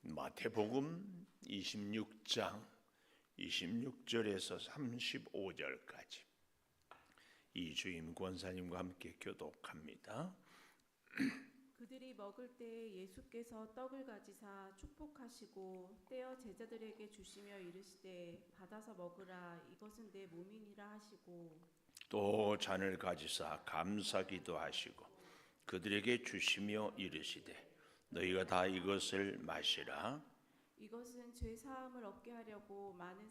마태복음 26장 26절에서 35절까지 이주임 권사님과 함께 교독합니다. 그들이 먹을 때에 예수께서 떡을 가지사 축복하시고 떼어 제자들에게 주시며 이르시되 받아서 먹으라 이것은 내 몸이니라 하시고 또 잔을 가지사 감사기도 하시고 그들에게 주시며 이르시되 너희가 다 이것을 마시라. 이것은 죄 사함을 얻게 하려고 많은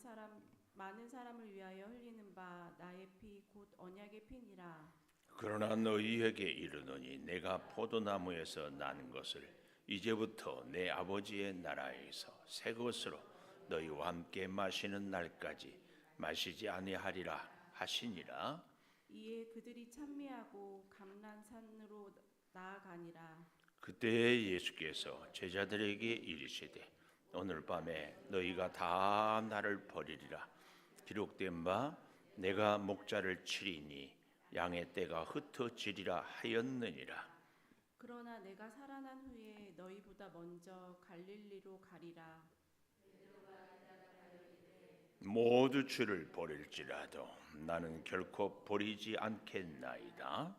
사람을 위하여 흘리는 바 나의 피 곧 언약의 피니라. 그러나 너희에게 이르노니 내가 포도나무에서 난 것을 이제부터 내 아버지의 나라에서 새 것으로 너희와 함께 마시는 날까지 마시지 아니하리라 하시니라. 이에 그들이 찬미하고 감람산으로 나아가니라. 그때 예수께서 제자들에게 이르시되 오늘 밤에 너희가 다 나를 버리리라. 기록된 바 내가 목자를 치리니 양의 떼가 흩어지리라 하였느니라. 그러나 내가 살아난 후에 너희보다 먼저 갈릴리로 가리라. 모두 주를 버릴지라도 나는 결코 버리지 않겠나이다.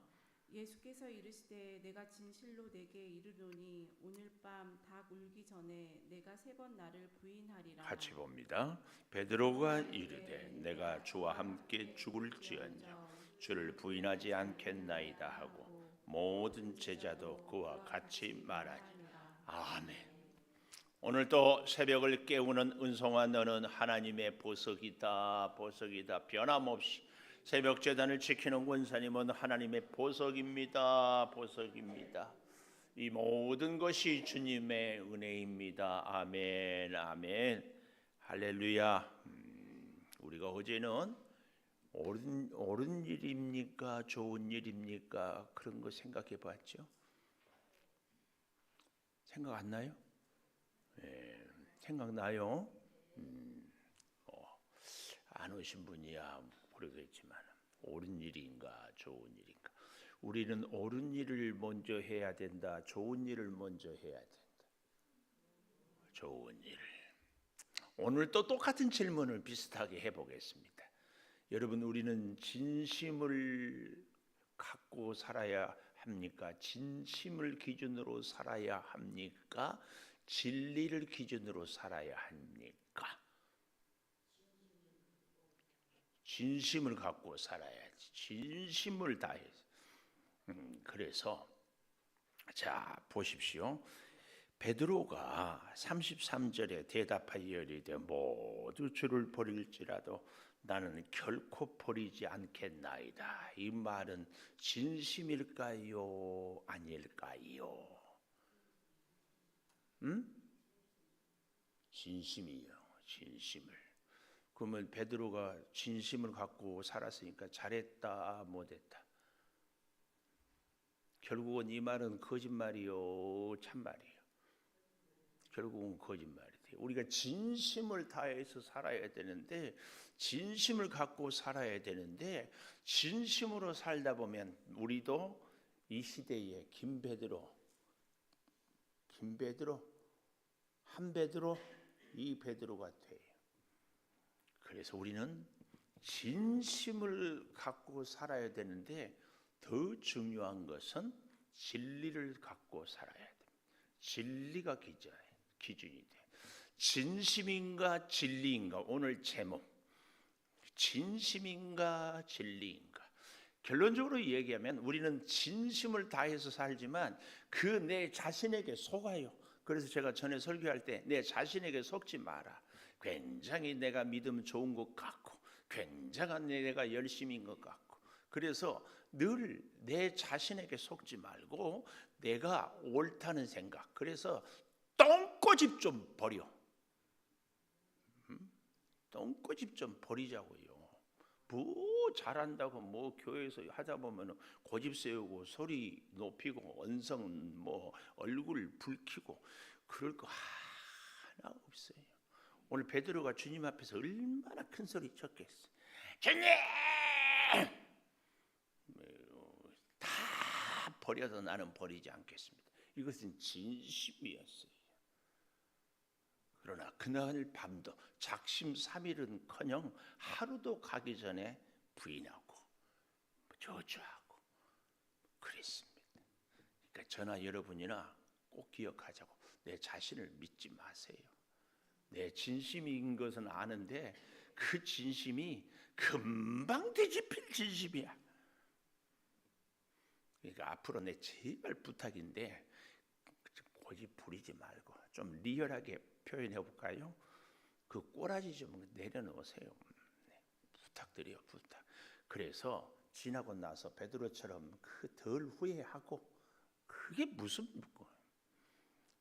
예수께서 이르시되 내가 진실로 내게 이르노니 오늘 밤 닭 울기 전에 내가 3번 나를 부인하리라. 같이 봅니다. 베드로가 이르되 내가 주와 함께 죽을지언정 주를 부인하지 않겠나이다 하고 모든 제자도 그와 같이 말하니 아멘. 오늘 또 새벽을 깨우는 은송아 너는 하나님의 보석이다. 보석이다. 변함없이 새벽 제단을 지키는 권사님은 하나님의 보석입니다. 보석입니다. 이 모든 것이 주님의 은혜입니다. 아멘. 아멘. 할렐루야. 우리가 어제는 옳은 일입니까? 좋은 일입니까? 그런 거 생각해 봤죠? 생각 안 나요? 네, 생각나요? 안 오신 분이야 모르겠지만 옳은 일인가 좋은 일인가? 우리는 옳은 일을 먼저 해야 된다. 좋은 일을 먼저 해야 된다. 좋은 일. 오늘 또 똑같은 질문을 비슷하게 해보겠습니다. 여러분, 우리는 진심을 갖고 살아야 합니까? 진심을 기준으로 살아야 합니까? 진리를 기준으로 살아야 합니까? 진심을 갖고 살아야지. 진심을 다해서. 그래서 자 보십시오. 베드로가 33절에 대답하여 이르되 모두 주를 버릴지라도 나는 결코 버리지 않겠나이다. 이 말은 진심일까요? 아닐까요? 진심이요. 진심을. 그러면 베드로가 진심을 갖고 살았으니까 잘했다, 못했다. 결국은 이 말은 거짓말이요, 참말이요. 결국은 거짓말이 돼요. 우리가 진심을 다해서 살아야 되는데, 진심을 갖고 살아야 되는데, 진심으로 살다 보면 우리도 이 시대의 김베드로, 한 베드로, 이 베드로가 돼요. 그래서 우리는 진심을 갖고 살아야 되는데 더 중요한 것은 진리를 갖고 살아야 됩니다. 진리가 기준이 돼. 진심인가 진리인가? 오늘 제목 진심인가 진리인가? 결론적으로 얘기하면 우리는 진심을 다해서 살지만 그 내 자신에게 속아요. 그래서 제가 전에 설교할 때 내 자신에게 속지 마라. 굉장히 내가 믿음 좋은 것 같고 굉장한 내가 열심인 것 같고 그래서 늘 내 자신에게 속지 말고 내가 옳다는 생각. 그래서 똥꼬집 좀 버려. 똥꼬집 좀 버리자고요. 뭐 잘한다고 뭐 교회에서 하다 보면 고집 세우고 소리 높이고 언성 뭐 얼굴 붉히고 그럴 거 하나 없어요. 오늘 베드로가 주님 앞에서 얼마나 큰 소리 쳤겠어. 주님! 다 버려도 나는 버리지 않겠습니다. 이것은 진심이었어요. 그러나 그날 밤도 작심삼일은커녕 하루도 가기 전에 부인하고 저주하고 그랬습니다. 그러니까 저나 여러분이나 꼭 기억하자고. 내 자신을 믿지 마세요. 내 진심인 것은 아는데 그 진심이 금방 뒤집힐 진심이야. 그러니까 앞으로 내 제발 부탁인데 고집 부리지 말고 좀 리얼하게 표현해 볼까요? 그 꼬라지 좀 내려놓으세요. 네, 부탁드려요, 부탁. 그래서 지나고 나서 베드로처럼 그 덜 후회하고 그게 무슨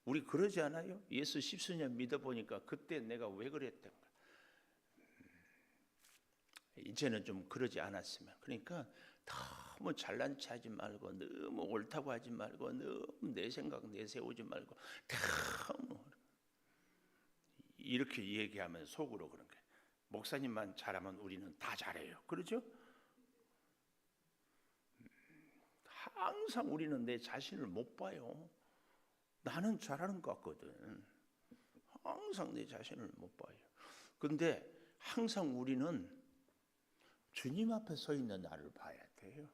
우리 그러지 않아요? 예수 십수년 믿어보니까 그때 내가 왜 그랬던가. 이제는 좀 그러지 않았으면. 그러니까 너무 잘난 체하지 말고 너무 옳다고 하지 말고 너무 내 생각 내세우지 말고 너무 이렇게 얘기하면 속으로 그런 거예요. 목사님만 잘하면 우리는 다 잘해요. 그렇죠? 항상 우리는 내 자신을 못 봐요. 나는 잘하는 것 같거든. 항상 내 자신을 못 봐요. 근데 항상 우리는 주님 앞에 서 있는 나를 봐야 돼요.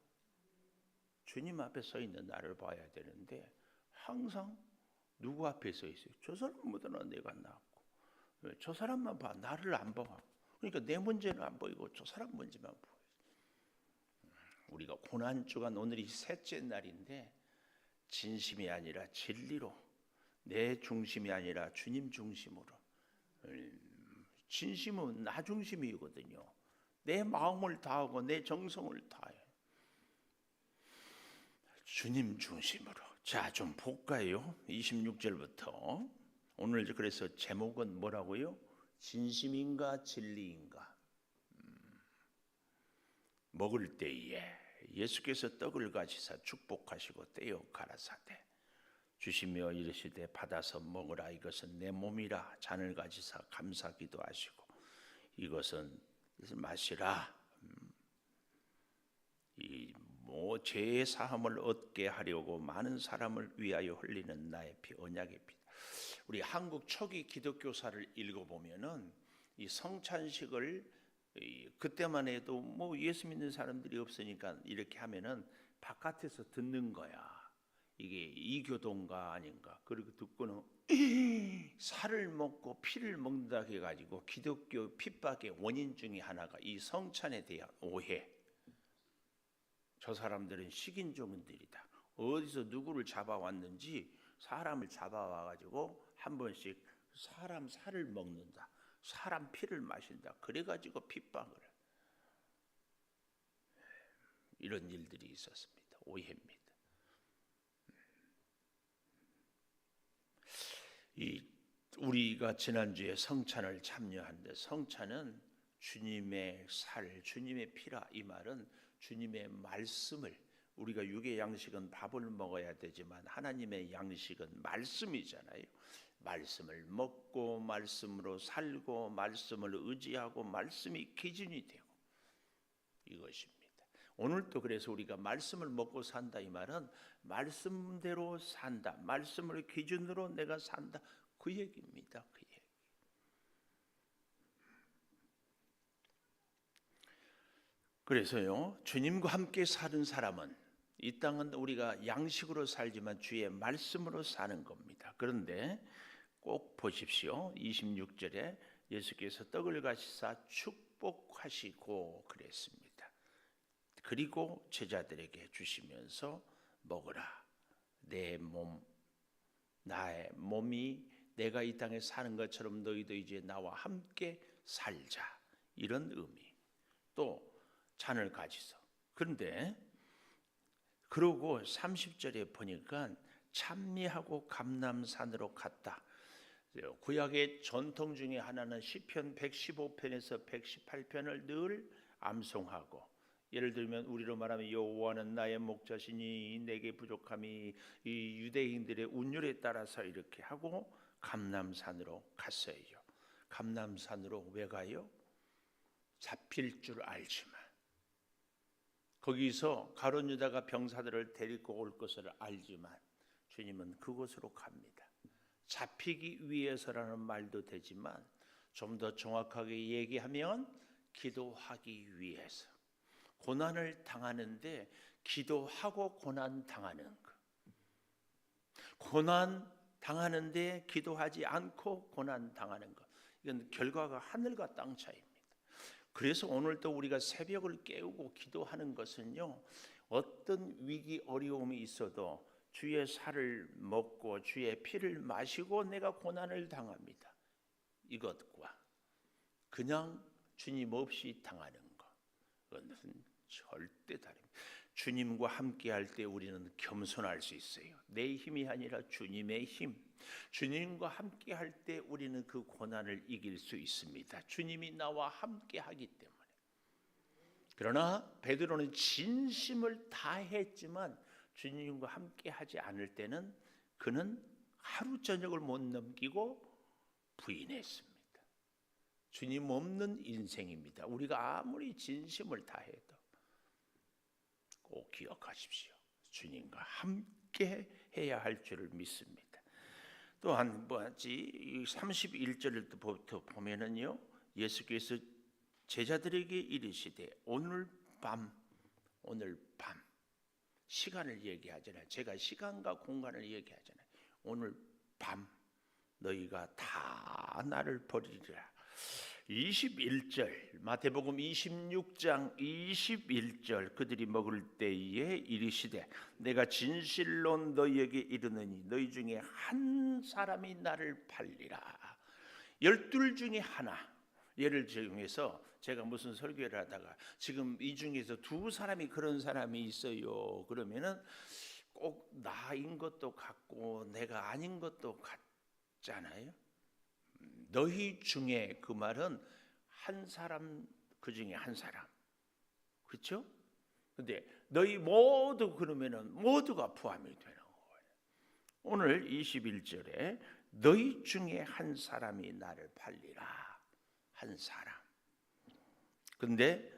주님 앞에 서 있는 나를 봐야 되는데 항상 누구 앞에 서 있어요? 저 사람보다는 내가 낫고 저 사람만 봐. 나를 안 봐. 그러니까 내 문제는 안 보이고 저 사람 문제만 보여요. 우리가 고난주간 오늘이 셋째 날인데 진심이 아니라 진리로 내 중심이 아니라 주님 중심으로 진심은 나 중심이거든요. 내 마음을 다하고 내 정성을 다해 주님 중심으로. 자, 좀 볼까요? 26절부터 오늘 그래서 제목은 뭐라고요? 진심인가 진리인가. 먹을 때에 예수께서 떡을 가지사 축복하시고 떼어 가라사대 주시며 이르시되 받아서 먹으라 이것은 내 몸이라 잔을 가지사 감사 기도하시고 이것은 마시라 이 죄의 사함을 얻게 하려고 많은 사람을 위하여 흘리는 나의 피 언약의 피. 우리 한국 초기 기독교사를 읽어보면은 이 성찬식을 그때만 해도 뭐 예수 믿는 사람들이 없으니까 이렇게 하면은 바깥에서 듣는 거야. 이게 이교도인가 아닌가. 그리고 듣고는 살을 먹고 피를 먹는다 해가지고 기독교 핍박의 원인 중에 하나가 이 성찬에 대한 오해. 저 사람들은 식인종들이다. 어디서 누구를 잡아왔는지 사람을 잡아와가지고 한 번씩 사람 살을 먹는다. 사람 피를 마신다. 그래가지고 핍박을 이런 일들이 있었습니다. 오해입니다. 우리가 지난주에 성찬을 참여한데 성찬은 주님의 살, 주님의 피라. 이 말은 주님의 말씀을 우리가 육의 양식은 밥을 먹어야 되지만 하나님의 양식은 말씀이잖아요. 말씀을 먹고 말씀으로 살고 말씀을 의지하고 말씀이 기준이 되고 이것입니다. 오늘도 그래서 우리가 말씀을 먹고 산다 이 말은 말씀대로 산다. 말씀을 기준으로 내가 산다. 그 얘기입니다. 그 얘기. 그래서요. 주님과 함께 사는 사람은 이 땅은 우리가 양식으로 살지만 주의 말씀으로 사는 겁니다. 그런데 꼭 보십시오. 26절에 예수께서 떡을 가시사 축복하시고 그랬습니다. 그리고 제자들에게 주시면서 먹으라. 내 몸, 나의 몸이 내가 이 땅에 사는 것처럼 너희도 이제 나와 함께 살자. 이런 의미. 또 잔을 가지서. 그런데 그러고 30절에 보니까 찬미하고 감람산으로 갔다. 구약의 전통 중에 하나는 시편 115편에서 118편을 늘 암송하고 예를 들면 우리로 말하면 여호와는 나의 목자시니 내게 부족함이 이 유대인들의 운율에 따라서 이렇게 하고 감람산으로 갔어요. 감람산으로 왜 가요? 잡힐 줄 알지만 거기서 가룟 유다가 병사들을 데리고 올 것을 알지만 주님은 그곳으로 갑니다. 잡히기 위해서라는 말도 되지만 좀 더 정확하게 얘기하면 기도하기 위해서. 고난을 당하는데 기도하고 고난 당하는 것. 고난 당하는데 기도하지 않고 고난 당하는 것. 이건 결과가 하늘과 땅 차이입니다. 그래서 오늘도 우리가 새벽을 깨우고 기도하는 것은요, 어떤 위기 어려움이 있어도 주의 살을 먹고 주의 피를 마시고 내가 고난을 당합니다. 이것과 그냥 주님 없이 당하는 것, 그것은 절대 다릅니다. 주님과 함께 할 때 우리는 겸손할 수 있어요. 내 힘이 아니라 주님의 힘. 주님과 함께 할 때 우리는 그 고난을 이길 수 있습니다. 주님이 나와 함께 하기 때문에. 그러나 베드로는 진심을 다했지만 주님과 함께 하지 않을 때는 그는 하루 저녁을 못 넘기고 부인했습니다. 주님 없는 인생입니다. 우리가 아무리 진심을 다해도 꼭 기억하십시오. 주님과 함께 해야 할 줄을 믿습니다. 또한 뭐지 31절부터 보면은요, 예수께서 제자들에게 이르시되 오늘 밤 시간을 얘기하잖아요. 제가 시간과 공간을 얘기하잖아요. 오늘 밤 너희가 다 나를 버리리라. 21절 마태복음 26장 21절 그들이 먹을 때에 이르시되 내가 진실로 너희에게 이르노니 너희 중에 한 사람이 나를 팔리라. 12 중에 하나. 예를 들어서 제가 무슨 설교를 하다가 지금 이 중에서 2 사람이 그런 사람이 있어요. 그러면은 꼭 나인 것도 같고 내가 아닌 것도 같잖아요. 너희 중에 그 말은 한 사람, 그 중에 한 사람, 그렇죠? 근데 너희 모두 그러면은 모두가 포함이 되는 거예요. 오늘 21절에 너희 중에 한 사람이 나를 팔리라. 한 사람. 근데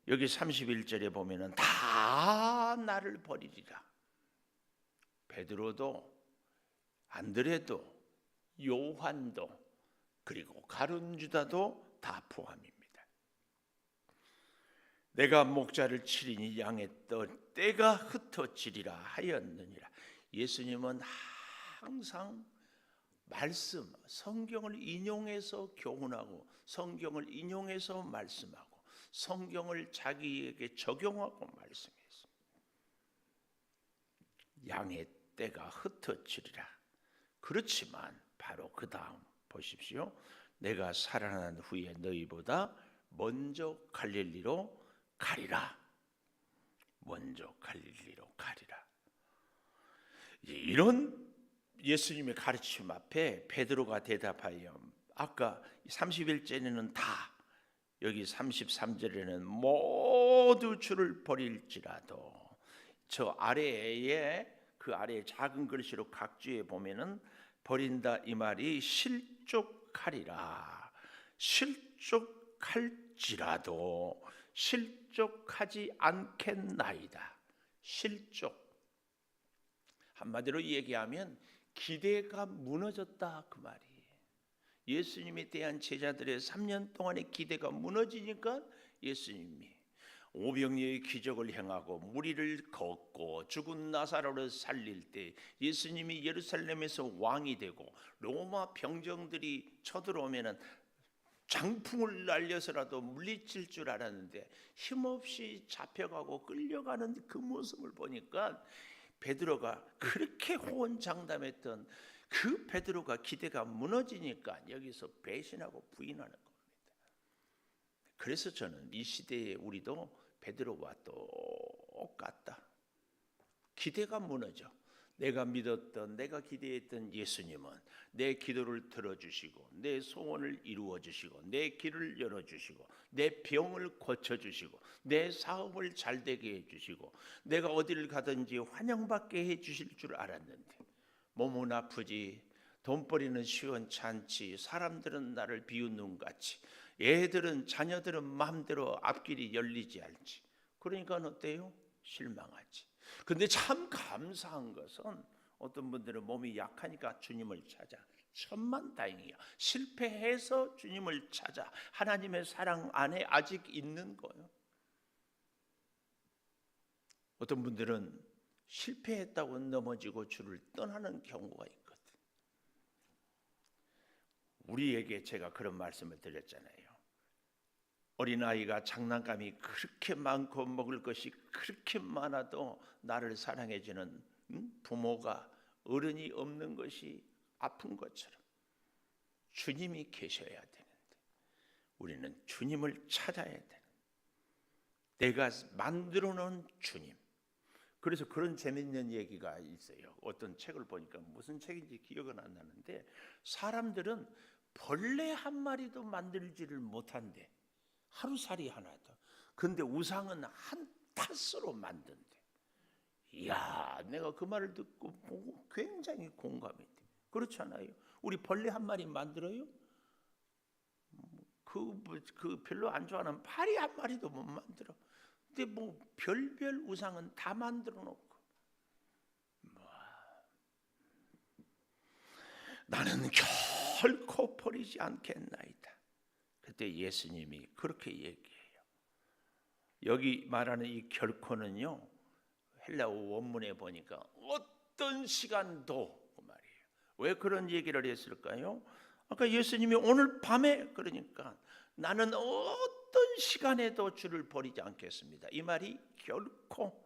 여기 31절에 보면은 다 나를 버리리라. 베드로도 안드레도 요한도 그리고 가룟 유다도 다 포함입니다. 내가 목자를 치리니 양의 때가 흩어지리라 하였느니라. 예수님은 항상 말씀, 성경을 인용해서 교훈하고 성경을 인용해서 말씀하고 성경을 자기에게 적용하고 말씀했습니다. 양의 때가 흩어지리라. 그렇지만 바로 그 다음 보십시오. 내가 살아난 후에 너희보다 먼저 갈릴리로 가리라. 먼저 갈릴리로 가리라. 이런 예수님의 가르침 앞에 베드로가 대답하여 아까 31절에는 다, 여기 33절에는 모두 주를 버릴지라도, 저 아래에 그 아래에 작은 글씨로 각주에 보면은 버린다 이 말이 실족하리라. 실족할지라도 실족하지 않겠나이다. 실족. 한마디로 얘기하면 기대가 무너졌다 그 말이에요. 예수님에 대한 제자들의 3년 동안의 기대가 무너지니까 예수님이 오병이의 기적을 행하고 무리를 걷고 죽은 나사로를 살릴 때 예수님이 예루살렘에서 왕이 되고 로마 병정들이 쳐들어오면은 장풍을 날려서라도 물리칠 줄 알았는데 힘없이 잡혀가고 끌려가는 그 모습을 보니까 베드로가 그렇게 호언장담했던 그 베드로가 기대가 무너지니까 여기서 배신하고 부인하는 겁니다. 그래서 저는 이 시대에 우리도 베드로와 똑같다. 기대가 무너져. 내가 믿었던, 내가 기대했던 예수님은 내 기도를 들어주시고 내 소원을 이루어주시고 내 길을 열어주시고 내 병을 고쳐주시고 내 사업을 잘되게 해주시고 내가 어디를 가든지 환영받게 해주실 줄 알았는데 몸은 아프지, 돈벌이는 시원찮지, 사람들은 나를 비웃는 같이, 애들은 자녀들은 마음대로 앞길이 열리지 않지. 그러니까 어때요? 실망하지. 근데 참 감사한 것은 어떤 분들은 몸이 약하니까 주님을 찾아. 천만다행이야. 실패해서 주님을 찾아. 하나님의 사랑 안에 아직 있는 거예요. 어떤 분들은 실패했다고 넘어지고 주를 떠나는 경우가 있거든. 우리에게 제가 그런 말씀을 드렸잖아요. 어린아이가 장난감이 그렇게 많고 먹을 것이 그렇게 많아도 나를 사랑해주는 부모가, 어른이 없는 것이 아픈 것처럼 주님이 계셔야 되는데 우리는 주님을 찾아야 되는, 내가 만들어 놓은 주님. 그래서 그런 재밌는 얘기가 있어요. 어떤 책을 보니까, 무슨 책인지 기억은 안 나는데, 사람들은 벌레 한 마리도 만들지를 못한대. 하루살이 하나도. 근데 우상은 한 탓으로 만든대. 이야, 내가 그 말을 듣고 보고 굉장히 공감이 돼. 그렇지 않아요? 우리 벌레 한 마리 만들어요? 그 별로 안 좋아하는 파리 한 마리도 못 만들어. 근데 뭐 별별 우상은 다 만들어 놓고, 나는 결코 버리지 않겠나이다. 그때 예수님이 그렇게 얘기해요. 여기 말하는 이 결코는요, 헬라어 원문에 보니까 어떤 시간도 그 말이에요. 왜 그런 얘기를 했을까요? 아까 예수님이 오늘 밤에, 그러니까 나는 어떤 시간에도 주를 버리지 않겠습니다. 이 말이 결코.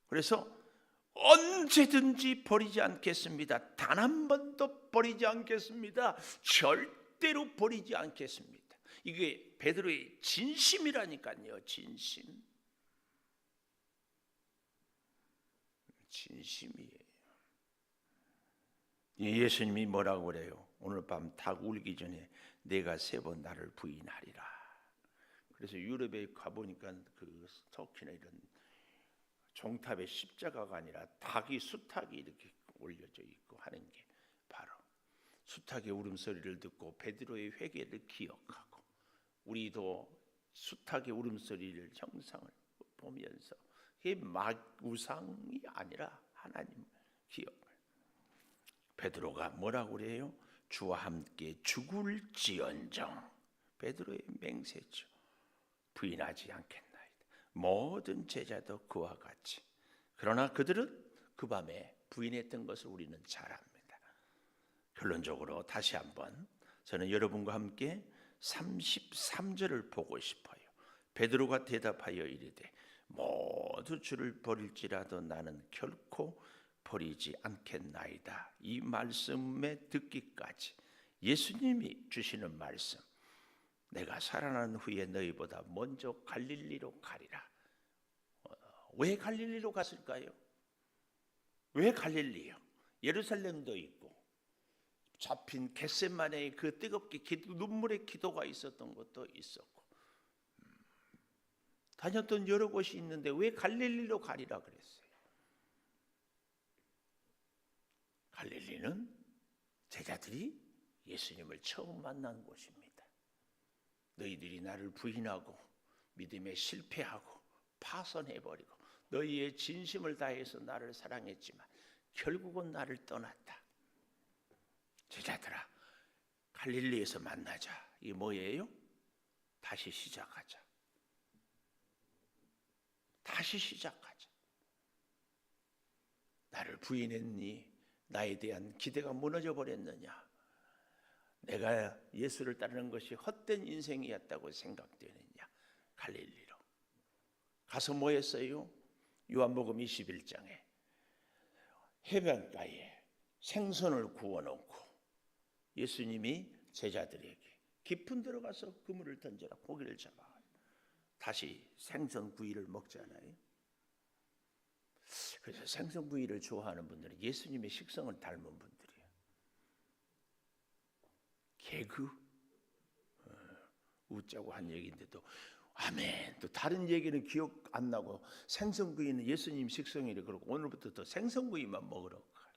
그래서 언제든지 버리지 않겠습니다. 단 한 번도 버리지 않겠습니다. 절대로 버리지 않겠습니다. 이게 베드로의 진심이라니까요. 진심이에요. 예수님이 뭐라고 그래요? 오늘 밤 닭 울기 전에 내가 3번 나를 부인하리라. 그래서 유럽에 가보니까 그 터키나 이런 종탑에 십자가가 아니라 닭이, 수탉이 이렇게 올려져 있고 하는 게 바로 수탉의 울음소리를 듣고 베드로의 회개를 기억하고, 우리도 수탉의 울음소리를, 형상을 보면서, 이게 막 우상이 아니라 하나님을 기억을. 베드로가 뭐라고 그래요? 주와 함께 죽을지언정. 베드로의 맹세죠. 부인하지 않겠나이다. 모든 제자도 그와 같이. 그러나 그들은 그 밤에 부인했던 것을 우리는 잘 압니다. 결론적으로 다시 한번 저는 여러분과 함께 33절을 보고 싶어요. 베드로가 대답하여 이르되 모두 주를 버릴지라도 나는 결코 버리지 않겠나이다. 이 말씀에 듣기까지 예수님이 주시는 말씀, 내가 살아난 후에 너희보다 먼저 갈릴리로 가리라. 왜 갈릴리로 갔을까요? 왜 갈릴리요? 예루살렘도 있고 잡힌 겟세마네의 그 뜨겁게 눈물의 기도가 있었던 것도 있었고 다녔던 여러 곳이 있는데 왜 갈릴리로 가리라 그랬어요? 갈릴리는 제자들이 예수님을 처음 만난 곳입니다. 너희들이 나를 부인하고 믿음에 실패하고 파선해버리고 너희의 진심을 다해서 나를 사랑했지만 결국은 나를 떠났다. 제자들아, 갈릴리에서 만나자. 이게 뭐예요? 다시 시작하자. 다시 시작하자. 나를 부인했니? 나에 대한 기대가 무너져 버렸느냐? 내가 예수를 따르는 것이 헛된 인생이었다고 생각되느냐? 갈릴리로 가서 뭐 했어요? 요한복음 21장에 해변가에 생선을 구워놓고 예수님이 제자들에게 깊은 데로 가서 그물을 던져라, 고기를 잡아. 다시 생선 구이를 먹잖아요. 그래서 생선 구이를 좋아하는 분들은 예수님의 식성을 닮은 분들이에요. 개그 웃자고 한 얘기인데도 아멘. 또 다른 얘기는 기억 안 나고 생선 구이는 예수님 식성이래. 그러고 오늘부터 또 생선 구이만 먹으러 가.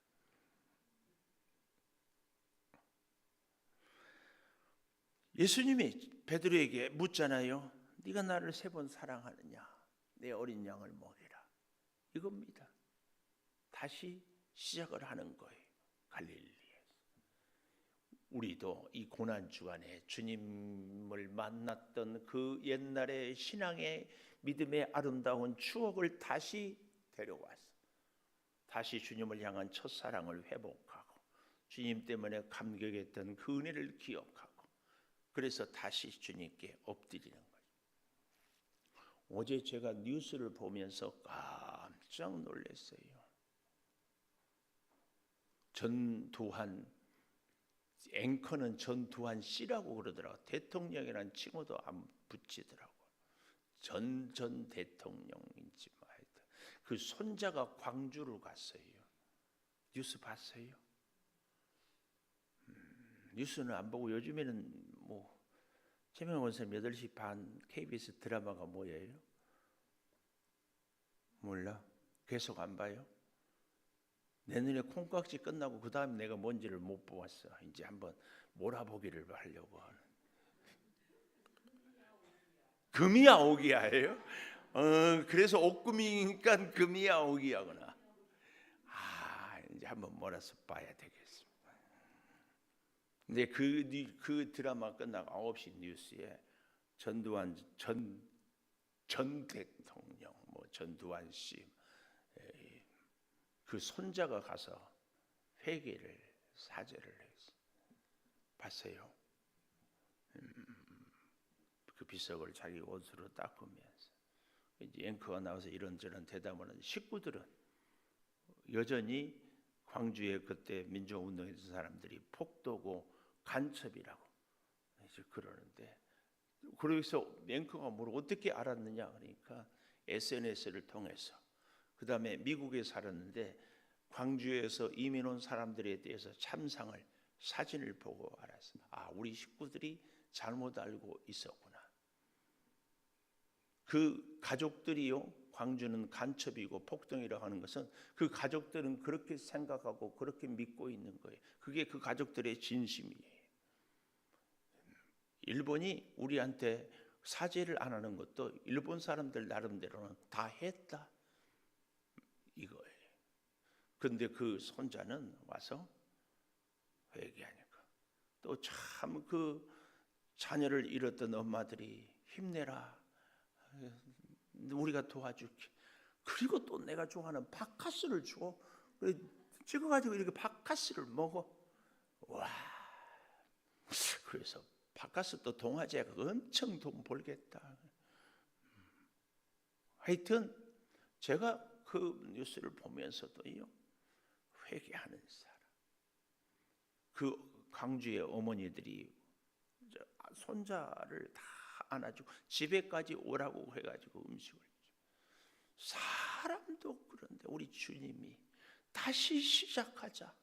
예수님이 베드로에게 묻잖아요. 네가 나를 3번 사랑하느냐? 내 어린 양을 먹이라. 이겁니다. 다시 시작을 하는 거예요. 갈릴리에서. 우리도 이 고난 주간에 주님을 만났던 그 옛날의 신앙의 믿음의 아름다운 추억을 다시 데려와서 다시 주님을 향한 첫사랑을 회복하고 주님 때문에 감격했던 그 은혜를 기억하고 그래서 다시 주님께 엎드리는 거예요. 어제 제가 뉴스를 보면서 깜짝 놀랐어요. 전두환 앵커는 전두환 씨라고 그러더라고. 대통령이라는 칭호도 안 붙이더라고. 전 대통령인지 말이다. 그 손자가 광주로 갔어요. 뉴스 봤어요? 뉴스는 안 보고 요즘에는 뭐 최명 원사님 8시 반 KBS 드라마가 뭐예요? 몰라? 계속 안 봐요? 내년에 콩깍지 끝나고 그 다음 내가 뭔지를 못 보았어. 이제 한번 몰아보기를 하려고 하는. 금이야 오기야예요? 그래서 옥금이니까 금이야 오기야구나. 이제 한번 몰아서 봐야 되겠습니다. 근데 그 드라마 끝나고 9시 뉴스에 전두환 전 대통령 뭐 전두환 씨 그 손자가 가서 회개를 사죄를 했어요. 봤어요? 그 비석을 자기 옷으로 닦으면서 이제 앵커가 나와서 이런저런 대담을 하는데 식구들은 여전히 광주에 그때 민주운동했던 사람들이 폭도고 간첩이라고 이제 그러는데 그래서 앵커가 뭘 어떻게 알았느냐 그러니까 SNS를 통해서 그 다음에 미국에 살았는데 광주에서 이민 온 사람들에 대해서 참상을 사진을 보고 알았어요. 우리 식구들이 잘못 알고 있었구나. 그 가족들이요 광주는 간첩이고 폭동이라고 하는 것은 그 가족들은 그렇게 생각하고 그렇게 믿고 있는 거예요. 그게 그 가족들의 진심이에요. 일본이 우리한테 사죄를 안 하는 것도 일본 사람들 나름대로는 다 했다 이거예요. 그런데 그 손자는 와서 회개하니까 또 참 그 자녀를 잃었던 엄마들이 힘내라. 우리가 도와줄게. 그리고 또 내가 좋아하는 바카스를 줘. 찍어가지고 이렇게 바카스를 먹어. 와. 그래서 바카스 또 동아제가 엄청 돈 벌겠다. 하여튼 제가 그 뉴스를 보면서도요 회개하는 사람. 그 광주의 어머니들이 손자를 다 안아주고 집에까지 오라고 해가지고 음식을 사람도 그런데 우리 주님이 다시 시작하자.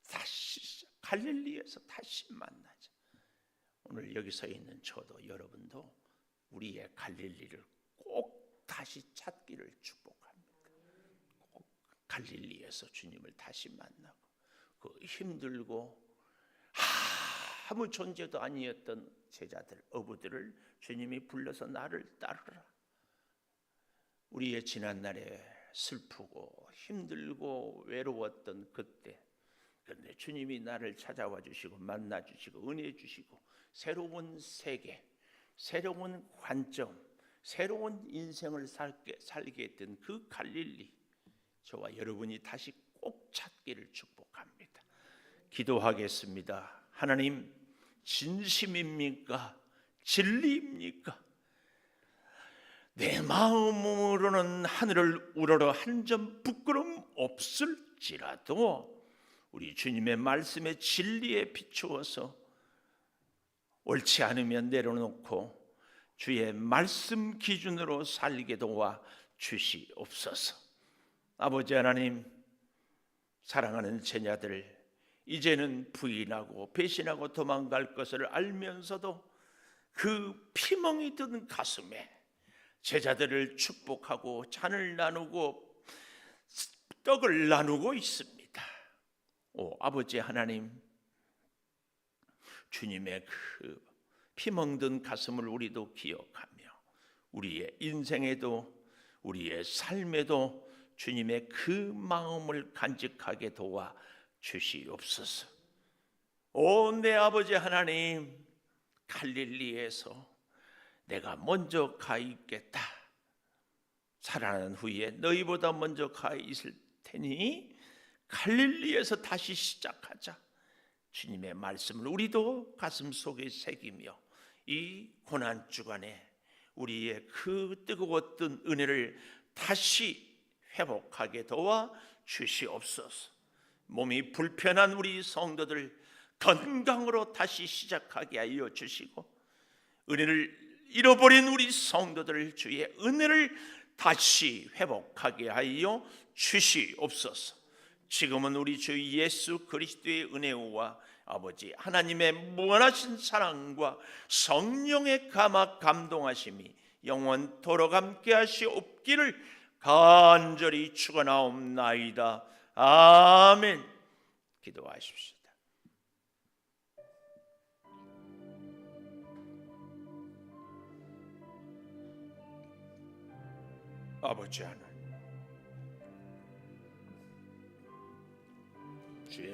다시 갈릴리에서 다시 만나자. 오늘 여기 서 있는 저도 여러분도 우리의 갈릴리를 꼭 다시 찾기를 축복합니다. 꼭 갈릴리에서 주님을 다시 만나고 그 힘들고 아무 존재도 아니었던 제자들, 어부들을 주님이 불러서 나를 따르라. 우리의 지난날에 슬프고 힘들고 외로웠던 그때 그런데 주님이 나를 찾아와 주시고 만나 주시고 은혜 주시고 새로운 세계, 새로운 관점, 새로운 인생을 살게 했던 그 갈릴리 저와 여러분이 다시 꼭 찾기를 축복합니다. 기도하겠습니다. 하나님 진심입니까? 진리입니까? 내 마음으로는 하늘을 우러러 한 점 부끄럼 없을지라도 우리 주님의 말씀의 진리에 비추어서 옳지 않으면 내려놓고 주의 말씀 기준으로 살게 도와 주시옵소서. 아버지 하나님 사랑하는 제자들 이제는 부인하고 배신하고 도망갈 것을 알면서도 그 피멍이 든 가슴에 제자들을 축복하고 잔을 나누고 떡을 나누고 있습니다. 오 아버지 하나님 주님의 그 피멍든 가슴을 우리도 기억하며 우리의 인생에도 우리의 삶에도 주님의 그 마음을 간직하게 도와 주시옵소서. 오 내 아버지 하나님, 갈릴리에서 내가 먼저 가 있겠다. 살아난 후에 너희보다 먼저 가 있을 테니 갈릴리에서 다시 시작하자. 주님의 말씀을 우리도 가슴속에 새기며 이 고난 주간에 우리의 그 뜨거웠던 은혜를 다시 회복하게 도와 주시옵소서. 몸이 불편한 우리 성도들 건강으로 다시 시작하게 하여 주시고, 은혜를 잃어버린 우리 성도들 주의 은혜를 다시 회복하게 하여 주시옵소서. 지금은 우리 주 예수 그리스도의 은혜와 아버지 하나님의 무한하신 사랑과 성령의 감화 감동하심이 영원토록 함께 하시옵기를 간절히 축원하옵나이다. 아멘. 기도하십시다. 아버지 하나님,